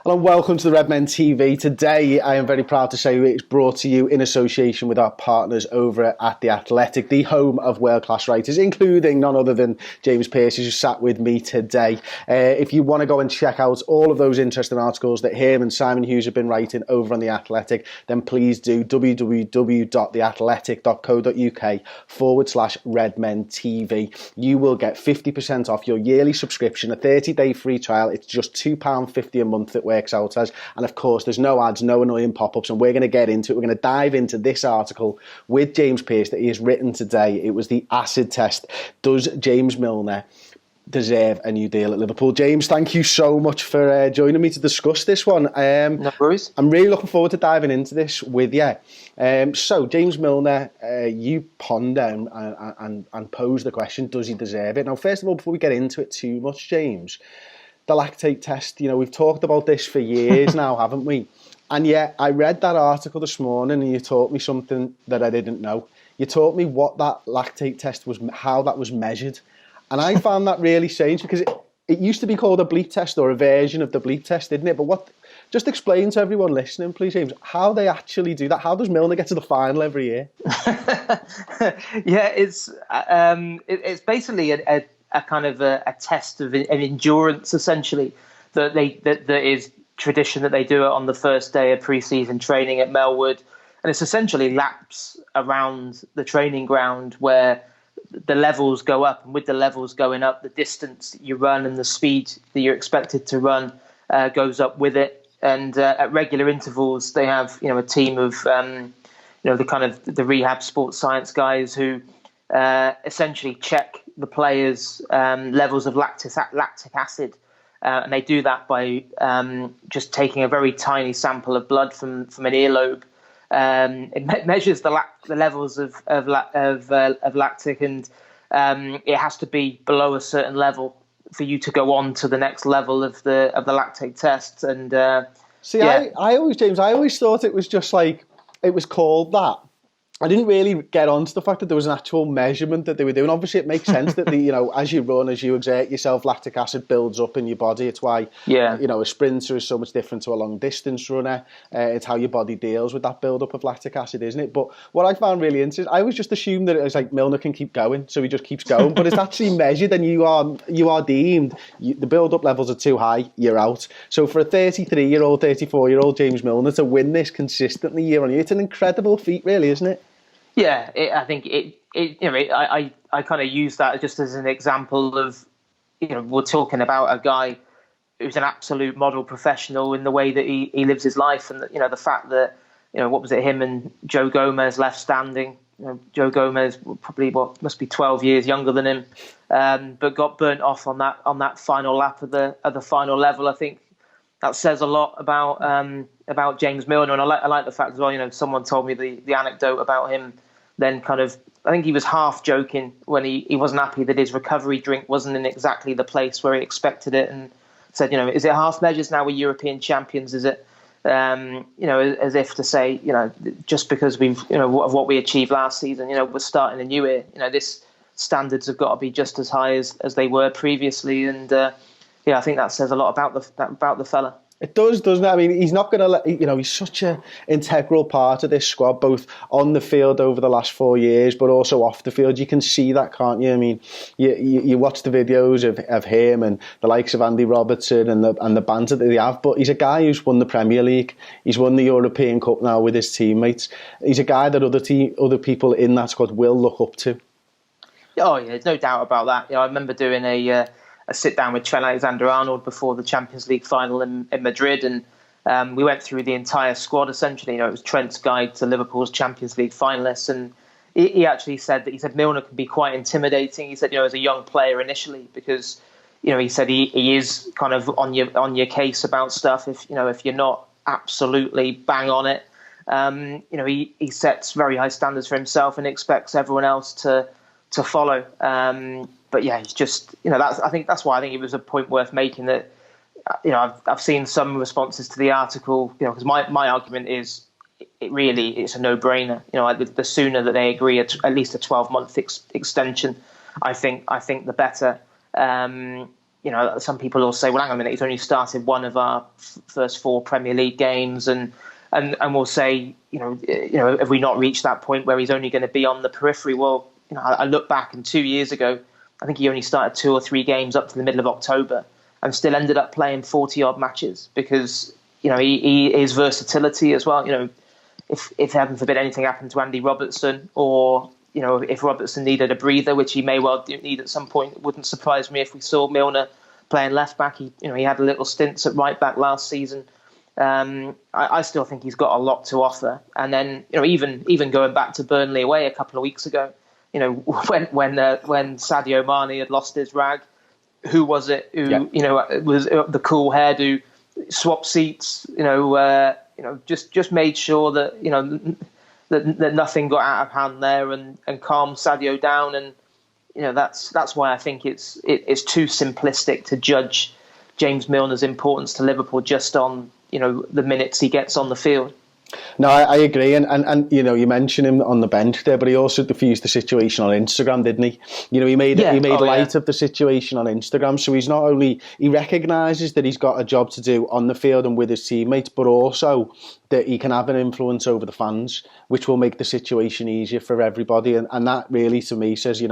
Hello and welcome to the Redmen TV. Today, I am very proud to say it's brought to you in association with our partners over at The Athletic, the home of world-class writers, including none other than James Pearce, who sat with me today. If you want to go and check out all of those interesting articles that him and Simon Hughes have been writing over on The Athletic, then please do www.theathletic.co.uk/Redmen TV. You will get 50% off your yearly subscription, a 30-day free trial. It's just £2.50 a month that works out as, and of course there's no ads, no annoying pop-ups, and we're going to get into it. We're going to dive into this article with James Pearce that he has written today. It was the acid test. Does James Milner deserve a new deal at Liverpool? James, thank you so much for joining me to discuss this one. No worries. I'm really looking forward to diving into this with you. So James Milner, you ponder and pose the question, does he deserve it? Now, first of all, before we get into it too much, James, the lactate test, we've talked about this for years now, haven't we? And yet, I read that article this morning and you taught me something that I didn't know. You taught me what that lactate test was, how that was measured. And I found that really strange because it used to be called a bleep test, or a version of the bleep test, didn't it? But just explain to everyone listening, please, James, how they actually do that. How does Milner get to the final every year? Yeah, it's basically a kind of a test of an endurance, essentially. That is tradition that they do it on the first day of pre-season training at Melwood, and it's essentially laps around the training ground where the levels go up, and with the levels going up, the distance that you run and the speed that you're expected to run goes up with it. And at regular intervals, they have a team of the rehab sports science guys who essentially check the players' levels of lactic acid, and they do that by just taking a very tiny sample of blood from an earlobe. It measures the levels of lactic, and it has to be below a certain level for you to go on to the next level of the lactate test. And I always thought it was just like it was called that. I didn't really get onto the fact that there was an actual measurement that they were doing. Obviously, it makes sense that as you run, as you exert yourself, lactic acid builds up in your body. It's why a sprinter is so much different to a long distance runner. It's how your body deals with that build up of lactic acid, isn't it? But what I found really interesting, I always just assumed that it was like Milner can keep going, so he just keeps going. But it's actually measured, and you are deemed the build up levels are too high, you're out. So for a 33-year-old, 34-year-old James Milner to win this consistently year on year, it's an incredible feat, really, isn't it? Yeah, I think I kind of use that just as an example of, we're talking about a guy who's an absolute model professional in the way that he lives his life, and the fact that what was it, him and Joe Gomez left standing. Joe Gomez probably must be 12 years younger than him, but got burnt off on that final lap of the final level. I think that says a lot about James Milner, and I like the fact as well. Someone told me the anecdote about him. Then I think he was half joking when he wasn't happy that his recovery drink wasn't in exactly the place where he expected it, and said, is it half measures now we're European champions? Is it, as if to say, just because we've, of what we achieved last season, we're starting a new year. This standards have got to be just as high as they were previously, and I think that says a lot about the fella. It does, doesn't it? I mean, he's not going to let, he's such an integral part of this squad, both on the field over the last 4 years, but also off the field. You can see that, can't you? I mean, you watch the videos of him and the likes of Andy Robertson and the banter that they have, but he's a guy who's won the Premier League. He's won the European Cup now with his teammates. He's a guy that other people in that squad will look up to. Oh, yeah, there's no doubt about that. I remember doing a sit down with Trent Alexander-Arnold before the Champions League final in Madrid, and we went through the entire squad essentially. It was Trent's guide to Liverpool's Champions League finalists, and he actually said Milner can be quite intimidating. He said, as a young player initially, because he said he is kind of on your case about stuff if you're not absolutely bang on it. He sets very high standards for himself and expects everyone else to follow. But yeah, he's just, I think it was a point worth making, that, I've seen some responses to the article, because my argument is it's a no-brainer. The sooner that they agree at least a 12-month extension, I think the better. some people will say, well, hang on a minute, he's only started one of our first 4 Premier League games, and we'll say, have we not reached that point where he's only going to be on the periphery? Well, I look back, and 2 years ago, I think he only started 2 or 3 games up to the middle of October, and still ended up playing 40-odd matches because his versatility as well. If heaven forbid anything happened to Andy Robertson, or if Robertson needed a breather, which he may well need at some point, it wouldn't surprise me if we saw Milner playing left back. He had a little stints at right back last season. I still think he's got a lot to offer. And then even going back to Burnley away a couple of weeks ago, when Sadio Mane had lost his rag, who was it who was the cool hairdo, swap seats, just made sure that that nothing got out of hand there, and calmed Sadio down. And that's why I think it's too simplistic to judge James Milner's importance to Liverpool just on the minutes he gets on the field. No, I agree, and you mentioned him on the bench there, but he also diffused the situation on Instagram, didn't he? He made light of the situation on Instagram. So he's not only, he recognises that he's got a job to do on the field and with his teammates, but also that he can have an influence over the fans, which will make the situation easier for everybody. And that really, to me, says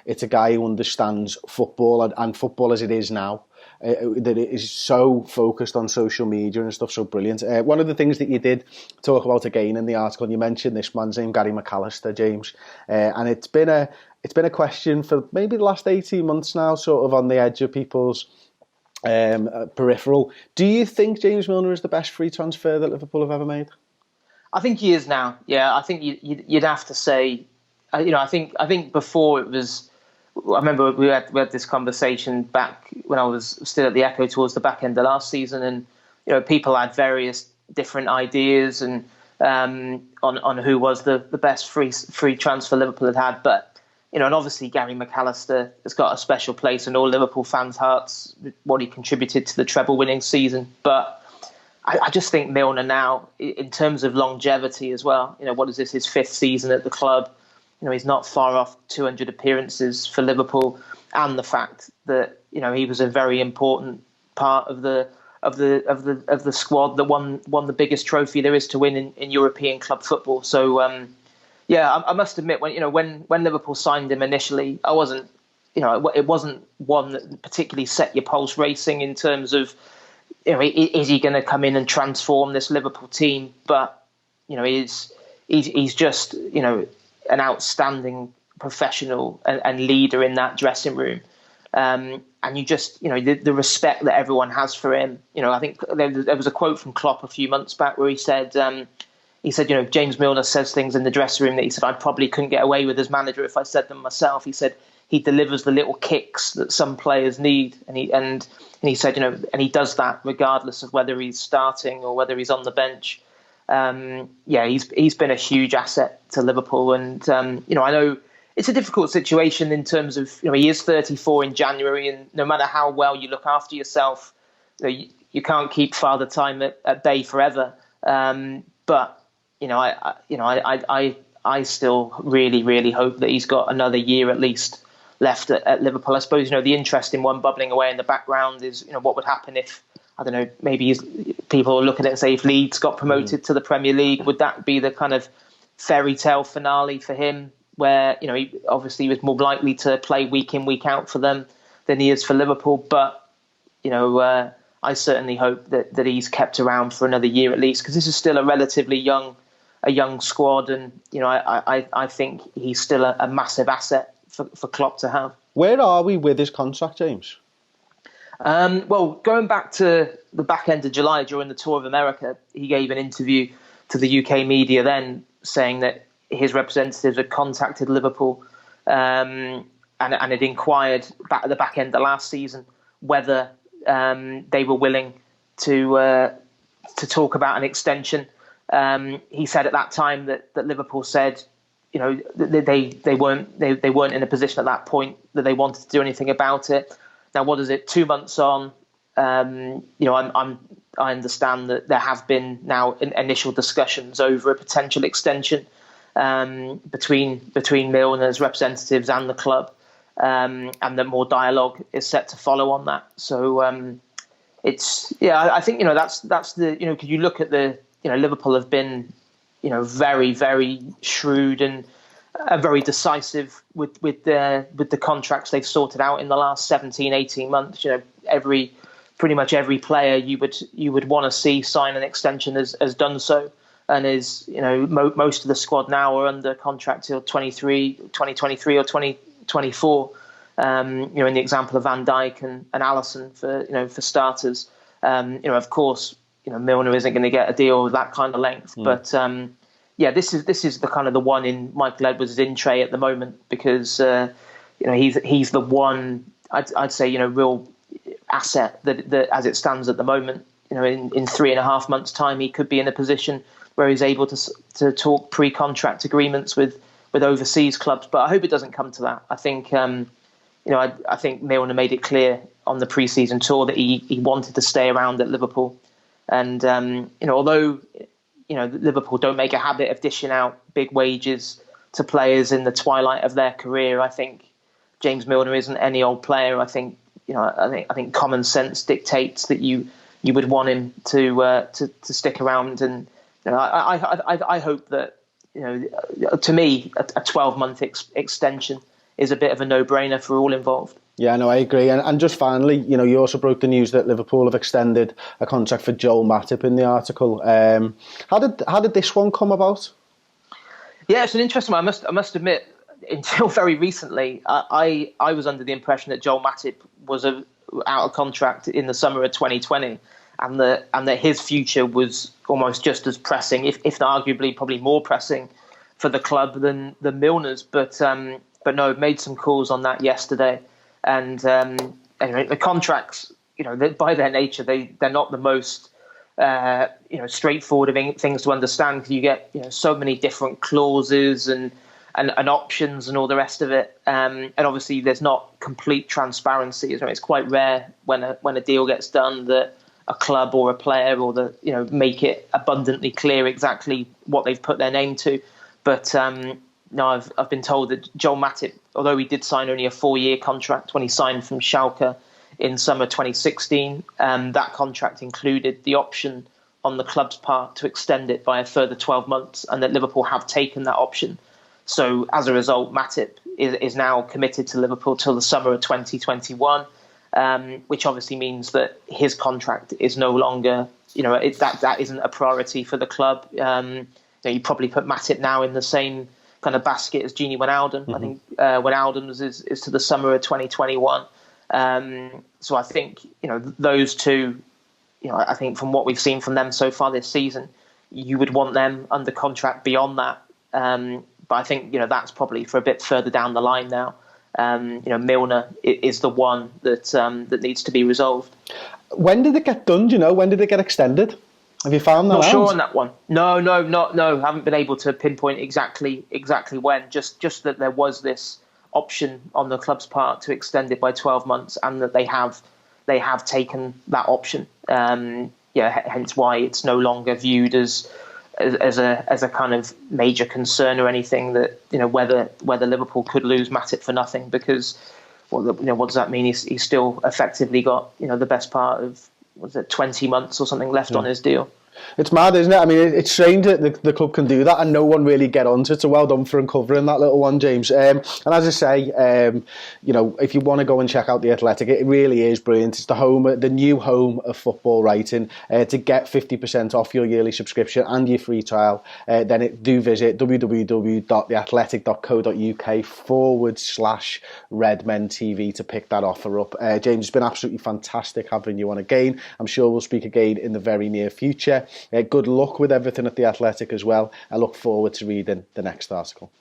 it's a guy who understands football and football as it is now. That it is so focused on social media and stuff, so brilliant. One of the things that you did talk about again in the article, and you mentioned this man's name, Gary McAllister, James, and it's been a question for maybe the last 18 months now, sort of on the edge of people's peripheral. Do you think James Milner is the best free transfer that Liverpool have ever made? I think he is now. Yeah, I think you'd have to say. I think before it was. I remember we had this conversation back when I was still at the Echo towards the back end of last season, and people had various different ideas and on who was the best free transfer Liverpool had. But and obviously Gary McAllister has got a special place in all Liverpool fans' hearts, what he contributed to the treble-winning season. But I just think Milner now, in terms of longevity as well, what is this, his 5th season at the club? He's not far off 200 appearances for Liverpool, and the fact that he was a very important part of the squad that won the biggest trophy there is to win in European club football. So I must admit, when Liverpool signed him initially, I wasn't it wasn't one that particularly set your pulse racing in terms of is he going to come in and transform this Liverpool team? But he's just an outstanding professional and leader in that dressing room. And you just, the respect that everyone has for him. I think there was a quote from Klopp a few months back where he said, James Milner says things in the dressing room that he said, I probably couldn't get away with as manager if I said them myself. He said he delivers the little kicks that some players need. And he said, and he does that regardless of whether he's starting or whether he's on the bench. He's been a huge asset to Liverpool, and I know it's a difficult situation in terms of he is 34 in January, and no matter how well you look after yourself, you can't keep Father Time at bay forever. But I still really hope that he's got another year at least left at Liverpool. I suppose the interesting one bubbling away in the background is what would happen if, I don't know, maybe people are looking at it and say if Leeds got promoted to the Premier League, would that be the kind of fairy tale finale for him, where he obviously was more likely to play week in, week out for them than he is for Liverpool. But I certainly hope that he's kept around for another year at least, because this is still a relatively young squad, and I think he's still a massive asset for Klopp to have. Where are we with his contract, James? Well, going back to the back end of July during the Tour of America, he gave an interview to the UK media then saying that his representatives had contacted Liverpool and had inquired back at the back end of last season whether they were willing to talk about an extension. He said at that time that Liverpool said, they weren't in a position at that point that they wanted to do anything about it. Now, what is it? 2 months on, I understand that there have been now initial discussions over a potential extension between Milner's representatives and the club. and that more dialogue is set to follow on that. So I think that's the because you look at the Liverpool have been very, very shrewd and very decisive with the contracts they've sorted out in the last 17, 18 months. Pretty much every player you would want to see sign an extension has done so, and is most of the squad now are under contract till 2023 or 2024. In the example of Van Dijk and Alisson for starters. Of course, Milner isn't going to get a deal with that kind of length, but this is the kind of the one in Michael Edwards' in tray at the moment, because he's the one I'd say real asset that as it stands at the moment. In 3.5 months' time, he could be in a position where he's able to talk pre-contract agreements with overseas clubs. But I hope it doesn't come to that. I think I think Milner made it clear on the pre-season tour that he wanted to stay around at Liverpool, and although Liverpool don't make a habit of dishing out big wages to players in the twilight of their career, I think James Milner isn't any old player. I think I think common sense dictates that you would want him to stick around, and I hope that to me a 12-month extension is a bit of a no-brainer for all involved. Yeah, no, I agree. And just finally, you also broke the news that Liverpool have extended a contract for Joel Matip in the article. How did this one come about? Yeah, it's an interesting one. I must admit, until very recently, I was under the impression that Joel Matip was out of contract in the summer of 2020, and that his future was almost just as pressing, if not arguably probably more pressing for the club than Milner's. But no, made some calls on that yesterday, and anyway, the contracts, by their nature, they're not the most straightforward of things to understand, because you get so many different clauses and options and all the rest of it, and obviously there's not complete transparency. It's quite rare when a deal gets done that a club or a player or make it abundantly clear exactly what they've put their name to, but. No, I've been told that Joel Matip, although he did sign only a 4-year contract when he signed from Schalke in summer 2016, that contract included the option on the club's part to extend it by a further 12 months, and that Liverpool have taken that option. So as a result, Matip is now committed to Liverpool till the summer of 2021, which obviously means that his contract is no longer, that isn't a priority for the club. You probably put Matip now in the same kind of basket as Gini Wijnaldum. Mm-hmm. I think Wijnaldum's is to the summer of 2021. So I think those two. I think from what we've seen from them so far this season, you would want them under contract beyond that. But I think that's probably for a bit further down the line now. Milner is the one that needs to be resolved. When did it get done? Do you know? When did it get extended? Have you found that out? Not sure on that one. No. Haven't been able to pinpoint exactly when. Just that there was this option on the club's part to extend it by 12 months, and that they have taken that option. Hence why it's no longer viewed as a kind of major concern or anything, that whether Liverpool could lose Matip for nothing, because what does that mean? He's still effectively got the best part of 20 months or something left on his deal. It's mad, isn't it? I mean, it's strange that the club can do that and no one really get onto it. So well done for uncovering that little one, James. And as I say, if you want to go and check out The Athletic, it really is brilliant. It's the new home of football writing. To get 50% off your yearly subscription and your free trial, then do visit www.theathletic.co.uk/Redmen TV to pick that offer up. James, it's been absolutely fantastic having you on again. I'm sure we'll speak again in the very near future. Good luck with everything at The Athletic as well. I look forward to reading the next article.